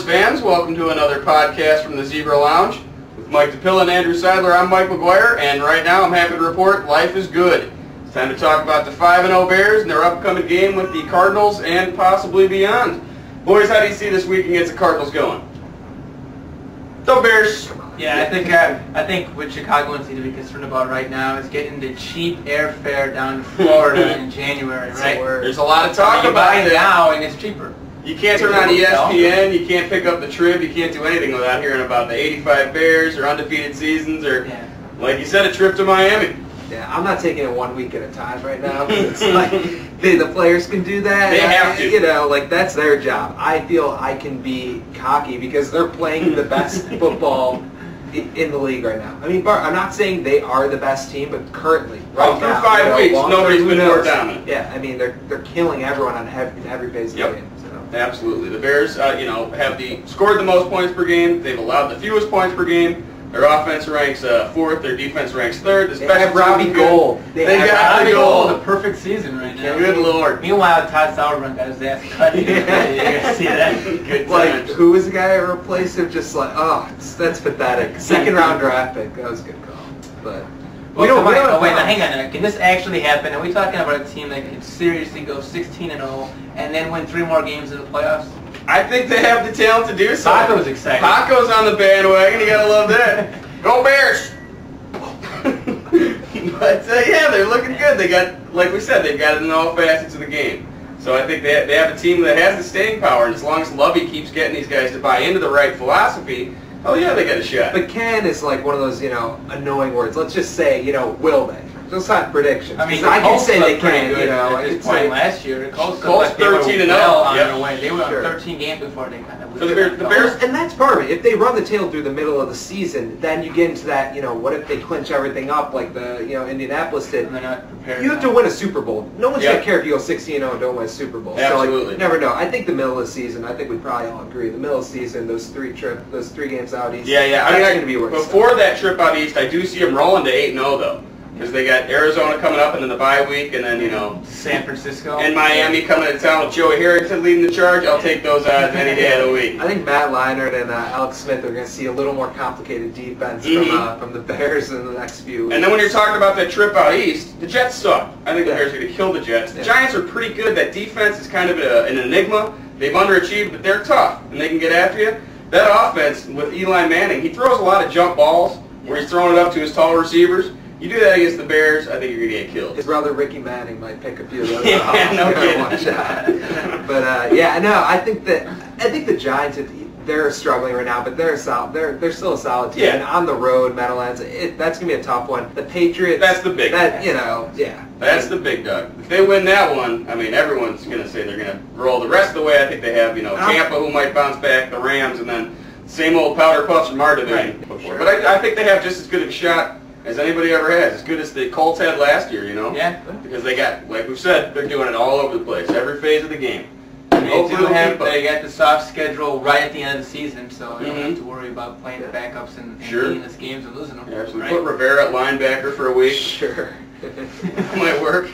fans, welcome to another podcast from the Zebra Lounge. With Mike DePilla and Andrew Seidler, I'm Mike McGuire, and right now I'm happy to report life is good. It's time to talk about the 5-0 Bears and their upcoming game with the Cardinals and possibly beyond. Boys, how do you see this week against the Cardinals going? Go Bears! Yeah, I think what Chicagoans need to be concerned about right now is getting the cheap airfare down to Florida in January, right? There's a lot of talk you about buy it now and it's cheaper. You can't turn on ESPN, you can't pick up the Trib, you can't do anything without hearing about the 85 Bears or undefeated seasons or, like you said, a trip to Miami. Yeah, I'm not taking it 1 week at a time right now. It's like the players can do that. They have to. You know, like that's their job. I feel I can be cocky because they're playing the best football in the league right now. I mean, I'm not saying they are the best team, but currently, right through now, 5 weeks, nobody's been more dominant. Yeah, I mean, they're killing everyone on every phase of the game. So. Absolutely. The Bears, have scored the most points per game. They've allowed the fewest points per game. Their offense ranks 4th. Their defense ranks 3rd. They have Robbie Gould. They got Robbie Gould. The perfect season right now. Good Lord. Meanwhile, Todd Sauerbrunn got his ass cut. You guys see that? Good like, times. who was the guy who replaced him? Just like, that's pathetic. Second round draft pick. That was a good call. But wait, now hang on. Can this actually happen? Are we talking about a team that can seriously go 16-0 and then win 3 more games in the playoffs? I think they have the talent to do so. Paco's excited. Paco's on the bandwagon. You gotta love that. Go Bears! But yeah, they're looking good. They got, like we said, they've got it in all facets of the game. So I think they have a team that has the staying power, and as long as Lovey keeps getting these guys to buy into the right philosophy, oh yeah, they got a shot. But can is like one of those, annoying words. Let's just say, will they? Just not predictions. I mean, I can say they can, can, at this point last year. The Colts 13-0 on their way. They were on 13 games before they got the Bears, and that's part of it. If they run the tail through the middle of the season, then you get into that, what if they clinch everything up like the, Indianapolis did? And they're not prepared. You have to win a Super Bowl. No one's going to care if you go 16-0 and don't win a Super Bowl. Absolutely. So, you never know. I think the middle of the season, I think we probably all agree, the middle of the season, those 3 games out east. Yeah. That's going to be where before that trip out east, I do see them rolling to 8-0 though. Because they got Arizona coming up and then the bye week and then, San Francisco. And Miami coming to town with Joey Harrington leading the charge. I'll take those odds any day of the week. I think Matt Leinart and Alex Smith are going to see a little more complicated defense from the Bears in the next few weeks. And then when you're talking about that trip out east, the Jets suck. I think the Bears are going to kill the Jets. The Giants are pretty good. That defense is kind of an enigma. They've underachieved, but they're tough and they can get after you. That offense with Eli Manning, he throws a lot of jump balls where he's throwing it up to his tall receivers. You do that against the Bears, I think you're going to get killed. His brother Ricky Manning might pick a few of those no kidding. Watch out. But I think the Giants, they're struggling right now, but they're solid. They're still a solid team. Yeah. And on the road, Meadowlands, that's going to be a tough one. The Patriots. That's the big. That's the big dog. If they win that one, I mean, everyone's going to say they're going to roll. The rest of the way, I think they have, Tampa who might bounce back, the Rams, and then same old powder puffs from our division before. Sure. But I think they have just as good of a shot as anybody ever has, as good as the Colts had last year, Yeah. Because they got, like we've said, they're doing it all over the place, every phase of the game. They got the soft schedule right at the end of the season, so you don't have to worry about playing the backups and meaningless games and losing them. Yeah, so we put Rivera at linebacker for a week. Sure. That might work.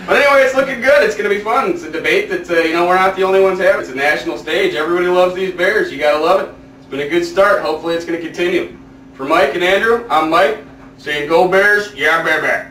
But anyway, it's looking good. It's going to be fun. It's a debate that, we're not the only ones having. It's a national stage. Everybody loves these Bears. You got to love it. It's been a good start. Hopefully it's going to continue. For Mike and Andrew, I'm Mike. Saying go Bears, yeah, baby.